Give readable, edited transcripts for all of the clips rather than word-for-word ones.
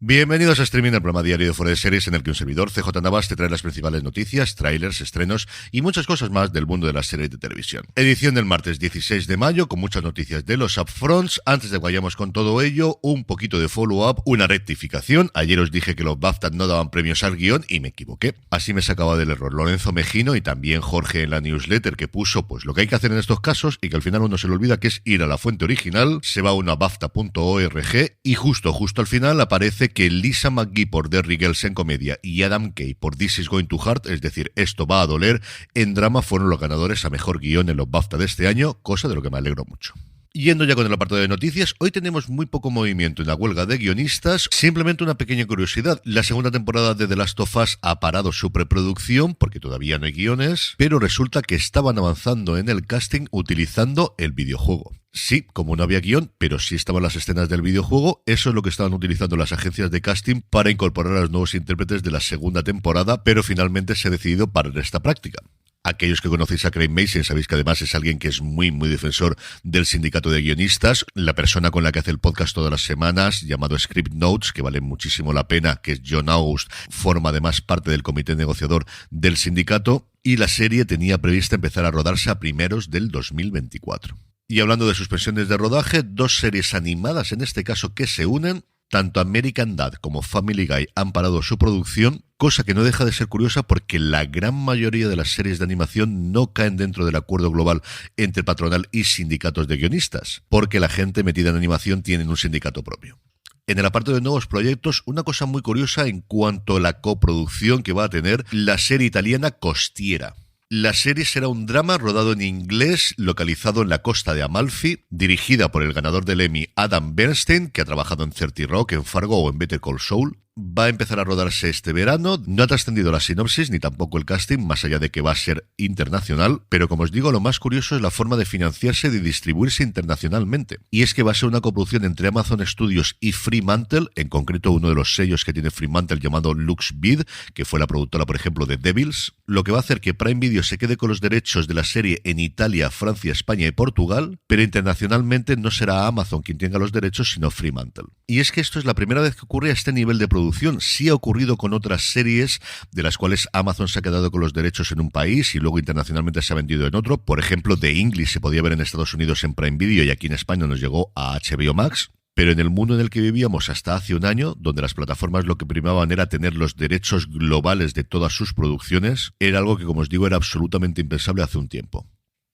Bienvenidos a Streaming, el programa diario de Fuera de Series, en el que un servidor, CJ Navas, te trae las principales noticias, trailers, estrenos y muchas cosas más del mundo de las series de televisión. Edición del martes 16 de mayo, con muchas noticias de los upfronts. Antes de que vayamos con todo ello, un poquito de follow-up, una rectificación. Ayer os dije que los BAFTA no daban premios al guión y me equivoqué. Así me sacaba del error Lorenzo Mejino y también Jorge en la newsletter, que puso pues lo que hay que hacer en estos casos y que al final uno se le olvida, que es ir a la fuente original. Se va a una BAFTA.org y justo al final aparece que Lisa McGee por Derry Girls en comedia y Adam Kay por This Is Going to Hurt, es decir, Esto va a doler, en drama fueron los ganadores a mejor guión en los BAFTA de este año, cosa de lo que me alegro mucho. Yendo ya con el apartado de noticias, hoy tenemos muy poco movimiento en la huelga de guionistas. Simplemente una pequeña curiosidad: la segunda temporada de The Last of Us ha parado su preproducción porque todavía no hay guiones, pero resulta que estaban avanzando en el casting utilizando el videojuego. Sí, como no había guión, pero sí estaban las escenas del videojuego. Eso es lo que estaban utilizando las agencias de casting para incorporar a los nuevos intérpretes de la segunda temporada, pero finalmente se ha decidido parar esta práctica. Aquellos que conocéis a Craig Mazin sabéis que además es alguien que es muy defensor del sindicato de guionistas, la persona con la que hace el podcast todas las semanas, llamado Script Notes, que vale muchísimo la pena, que es John August, forma además parte del comité negociador del sindicato, y la serie tenía prevista empezar a rodarse a primeros del 2024. Y hablando de suspensiones de rodaje, dos series animadas en este caso que se unen. Tanto American Dad como Family Guy han parado su producción, cosa que no deja de ser curiosa porque la gran mayoría de las series de animación no caen dentro del acuerdo global entre patronal y sindicatos de guionistas, porque la gente metida en animación tiene un sindicato propio. En el apartado de nuevos proyectos, una cosa muy curiosa en cuanto a la coproducción que va a tener la serie italiana Costiera. La serie será un drama rodado en inglés, localizado en la costa de Amalfi, dirigida por el ganador del Emmy Adam Bernstein, que ha trabajado en 30 Rock, en Fargo o en Better Call Saul. Va a empezar a rodarse este verano. No ha trascendido la sinopsis ni tampoco el casting, más allá de que va a ser internacional, pero como os digo, lo más curioso es la forma de financiarse y de distribuirse internacionalmente. Y es que va a ser una coproducción entre Amazon Studios y Fremantle, en concreto uno de los sellos que tiene Fremantle llamado LuxVid, que fue la productora, por ejemplo, de Devils, lo que va a hacer que Prime Video se quede con los derechos de la serie en Italia, Francia, España y Portugal, pero internacionalmente no será Amazon quien tenga los derechos, sino Fremantle. Y es que esto es la primera vez que ocurre a este nivel de producción. Sí ha ocurrido con otras series de las cuales Amazon se ha quedado con los derechos en un país y luego internacionalmente se ha vendido en otro. Por ejemplo, The English se podía ver en Estados Unidos en Prime Video y aquí en España nos llegó a HBO Max. Pero en el mundo en el que vivíamos hasta hace un año, donde las plataformas lo que primaban era tener los derechos globales de todas sus producciones, era algo que, como os digo, era absolutamente impensable hace un tiempo.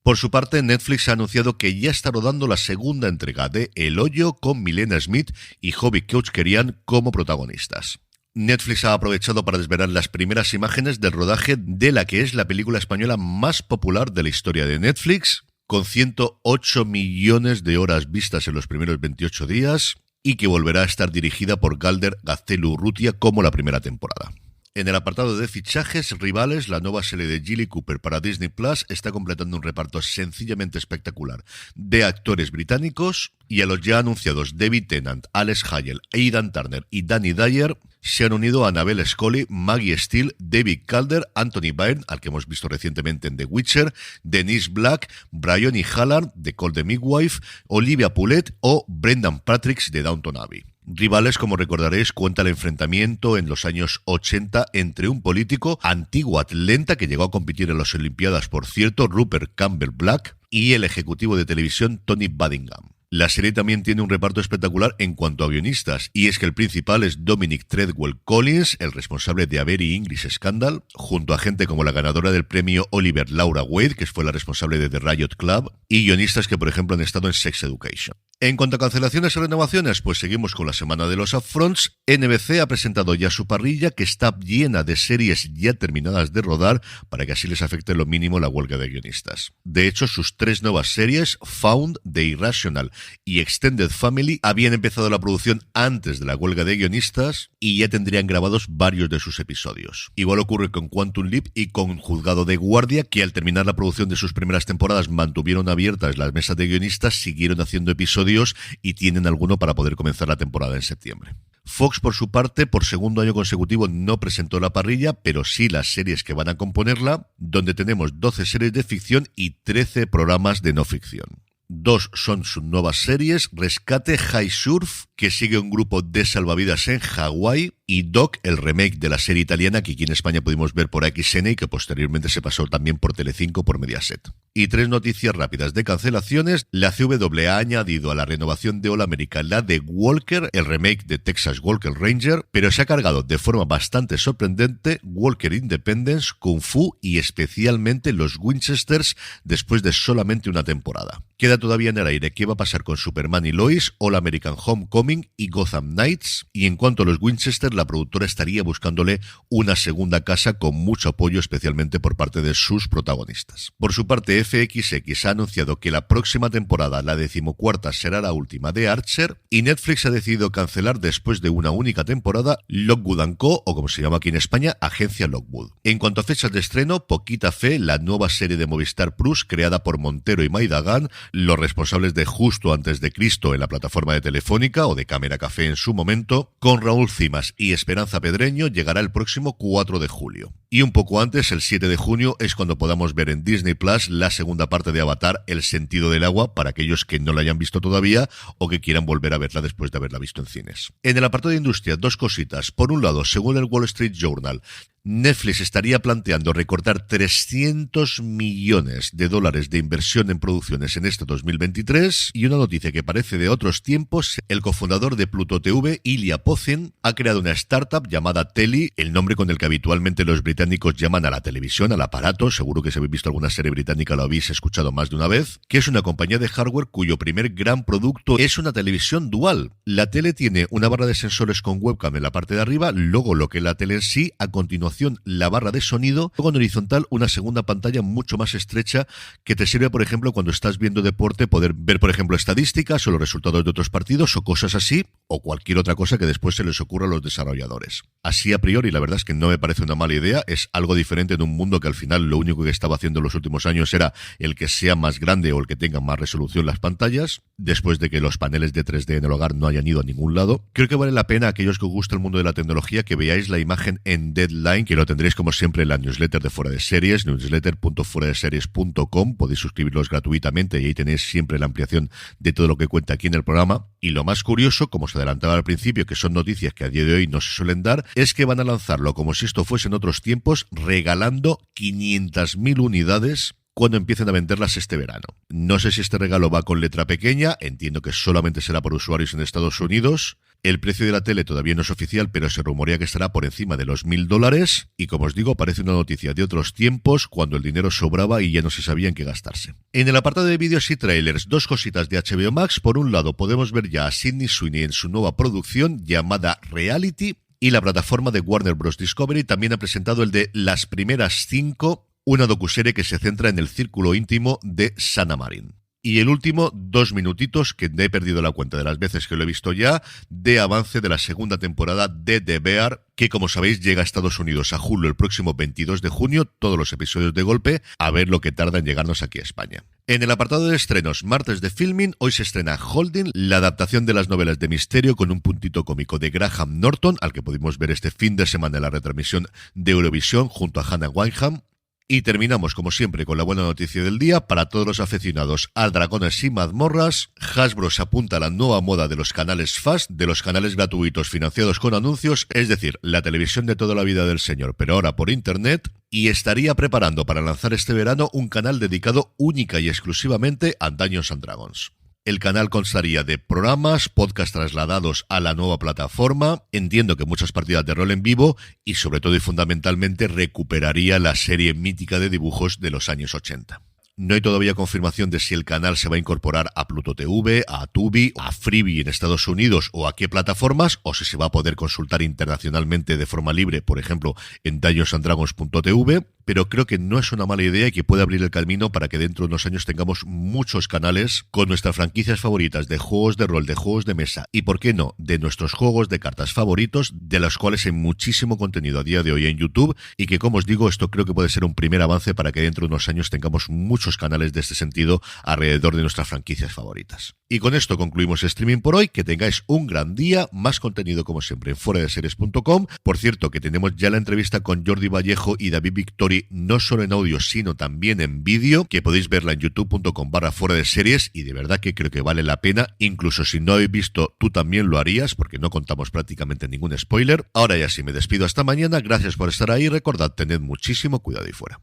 Por su parte, Netflix ha anunciado que ya está rodando la segunda entrega de El Hoyo con Milena Smith y Hobby Keuchkerian como protagonistas. Netflix ha aprovechado para desvelar las primeras imágenes del rodaje de la que es la película española más popular de la historia de Netflix, con 108 millones de horas vistas en los primeros 28 días, y que volverá a estar dirigida por Galder Gaztelu-Urrutia como la primera temporada. En el apartado de fichajes, Rivales, la nueva serie de Gilly Cooper para Disney Plus, está completando un reparto sencillamente espectacular de actores británicos, y a los ya anunciados David Tennant, Alex Hale, Aidan Turner y Danny Dyer se han unido a Annabelle Scully, Maggie Steele, David Calder, Anthony Byrne, al que hemos visto recientemente en The Witcher, Denise Black, Bryony Hallard de Call the Midwife, Olivia Poulet o Brendan Patrick de Downton Abbey. Rivales, como recordaréis, cuenta el enfrentamiento en los años 80 entre un político, antiguo atleta que llegó a competir en las Olimpiadas, por cierto, Rupert Campbell Black, y el ejecutivo de televisión Tony Buddingham. La serie también tiene un reparto espectacular en cuanto a guionistas, y es que el principal es Dominic Treadwell Collins, el responsable de A Very English Scandal, junto a gente como la ganadora del premio Oliver Laura Wade, que fue la responsable de The Riot Club, y guionistas que por ejemplo han estado en Sex Education. En cuanto a cancelaciones y renovaciones, pues seguimos con la semana de los upfronts. NBC ha presentado ya su parrilla, que está llena de series ya terminadas de rodar, para que así les afecte lo mínimo la huelga de guionistas. De hecho, sus tres nuevas series, Found, The Irrational y Extended Family, habían empezado la producción antes de la huelga de guionistas y ya tendrían grabados varios de sus episodios. Igual ocurre con Quantum Leap y con Juzgado de Guardia, que al terminar la producción de sus primeras temporadas mantuvieron abiertas las mesas de guionistas, siguieron haciendo episodios y tienen alguno para poder comenzar la temporada en septiembre. Fox, por su parte, por segundo año consecutivo no presentó la parrilla, pero sí las series que van a componerla, donde tenemos 12 series de ficción y 13 programas de no ficción. 2 son sus nuevas series, Rescate High Surf, que sigue un grupo de salvavidas en Hawái, y Doc, el remake de la serie italiana que aquí en España pudimos ver por XN y que posteriormente se pasó también por Telecinco por Mediaset. Y 3 noticias rápidas de cancelaciones. La CWA ha añadido a la renovación de All America la de Walker, el remake de Texas Walker Ranger, pero se ha cargado de forma bastante sorprendente Walker Independence, Kung Fu y especialmente los Winchesters después de solamente una temporada. Queda todavía en el aire qué va a pasar con Superman y Lois, All American Homecoming y Gotham Knights, y en cuanto a los Winchester, la productora estaría buscándole una segunda casa con mucho apoyo, especialmente por parte de sus protagonistas. Por su parte, FXX ha anunciado que la próxima temporada, la 14ª, será la última de Archer, y Netflix ha decidido cancelar después de una única temporada Lockwood & Co., o como se llama aquí en España, Agencia Lockwood. En cuanto a fechas de estreno, poquita fe, la nueva serie de Movistar Plus, creada por Montero y Maidagán, los responsables de Justo antes de Cristo en la plataforma de Telefónica o de Cámara Café en su momento, con Raúl Cimas y Esperanza Pedreño, llegará el próximo 4 de julio. Y un poco antes, el 7 de junio, es cuando podamos ver en Disney Plus la segunda parte de Avatar, El sentido del agua, para aquellos que no la hayan visto todavía o que quieran volver a verla después de haberla visto en cines. En el apartado de industria, 2 cositas. Por un lado, según el Wall Street Journal, Netflix estaría planteando recortar $300 millones de inversión en producciones en este 2023, y una noticia que parece de otros tiempos: el cofundador de Pluto TV, Ilya Pozin, ha creado una startup llamada Telly, el nombre con el que habitualmente los británicos llaman a la televisión, al aparato. Seguro que si habéis visto alguna serie británica lo habéis escuchado más de una vez, que es una compañía de hardware cuyo primer gran producto es una televisión dual. La tele tiene una barra de sensores con webcam en la parte de arriba, luego lo que es la tele en sí, a continuación la barra de sonido, luego en horizontal una segunda pantalla mucho más estrecha que te sirve, por ejemplo, cuando estás viendo deporte, poder ver, por ejemplo, estadísticas o los resultados de otros partidos o cosas así, o cualquier otra cosa que después se les ocurra a los desarrolladores. Así a priori, la verdad es que no me parece una mala idea, es algo diferente en un mundo que al final lo único que estaba haciendo en los últimos años era el que sea más grande o el que tenga más resolución las pantallas, después de que los paneles de 3D en el hogar no hayan ido a ningún lado. Creo que vale la pena a aquellos que os gusta el mundo de la tecnología que veáis la imagen en Deadline, que lo tendréis como siempre en la newsletter de Fuera de Series, newsletter.fueradeseries.com. Podéis suscribiros gratuitamente y ahí tenéis siempre la ampliación de todo lo que cuenta aquí en el programa. Y lo más curioso, como os adelantaba al principio, que son noticias que a día de hoy no se suelen dar, es que van a lanzarlo como si esto fuese en otros tiempos, regalando 500.000 unidades cuando empiecen a venderlas este verano. No sé si este regalo va con letra pequeña, entiendo que solamente será por usuarios en Estados Unidos. El precio de la tele todavía no es oficial, pero se rumorea que estará por encima de los $1.000, y como os digo, parece una noticia de otros tiempos, cuando el dinero sobraba y ya no se sabía en qué gastarse. En el apartado de vídeos y trailers, 2 cositas de HBO Max. Por un lado, podemos ver ya a Sydney Sweeney en su nueva producción llamada Reality, y la plataforma de Warner Bros. Discovery también ha presentado el de Las primeras 5, una docuserie que se centra en el círculo íntimo de Sanna Marin. Y el último, 2 minutitos, que he perdido la cuenta de las veces que lo he visto ya, de avance de la segunda temporada de The Bear, que como sabéis llega a Estados Unidos a Hulu el próximo 22 de junio, todos los episodios de golpe, a ver lo que tarda en llegarnos aquí a España. En el apartado de estrenos, martes de Filming, hoy se estrena Holding, la adaptación de las novelas de misterio con un puntito cómico de Graham Norton, al que pudimos ver este fin de semana en la retransmisión de Eurovisión junto a Hannah Wyndham. Y terminamos, como siempre, con la buena noticia del día para todos los aficionados al Dragones y Mazmorras. Hasbro se apunta a la nueva moda de los canales FAST, de los canales gratuitos financiados con anuncios, es decir, la televisión de toda la vida del señor, pero ahora por internet, y estaría preparando para lanzar este verano un canal dedicado única y exclusivamente a Dungeons & Dragons. El canal constaría de programas, podcast trasladados a la nueva plataforma, entiendo que muchas partidas de rol en vivo, y sobre todo y fundamentalmente recuperaría la serie mítica de dibujos de los años 80. No hay todavía confirmación de si el canal se va a incorporar a Pluto TV, a Tubi, a Freevee en Estados Unidos o a qué plataformas, o si se va a poder consultar internacionalmente de forma libre, por ejemplo, en DungeonsandDragons.tv, pero creo que no es una mala idea y que puede abrir el camino para que dentro de unos años tengamos muchos canales con nuestras franquicias favoritas de juegos de rol, de juegos de mesa y, por qué no, de nuestros juegos de cartas favoritos, de los cuales hay muchísimo contenido a día de hoy en YouTube, y que, como os digo, esto creo que puede ser un primer avance para que dentro de unos años tengamos muchos canales de este sentido alrededor de nuestras franquicias favoritas. Y con esto concluimos streaming por hoy. Que tengáis un gran día, más contenido como siempre en fueradeseries.com. Por cierto, que tenemos ya la entrevista con Jordi Vallejo y David Victoria Story, no solo en audio, sino también en vídeo, que podéis verla en youtube.com/fuera de series, y de verdad que creo que vale la pena. Incluso si no habéis visto, tú también lo harías, porque no contamos prácticamente ningún spoiler. Ahora ya sí, me despido hasta mañana. Gracias por estar ahí. Recordad, tened muchísimo cuidado ahí fuera.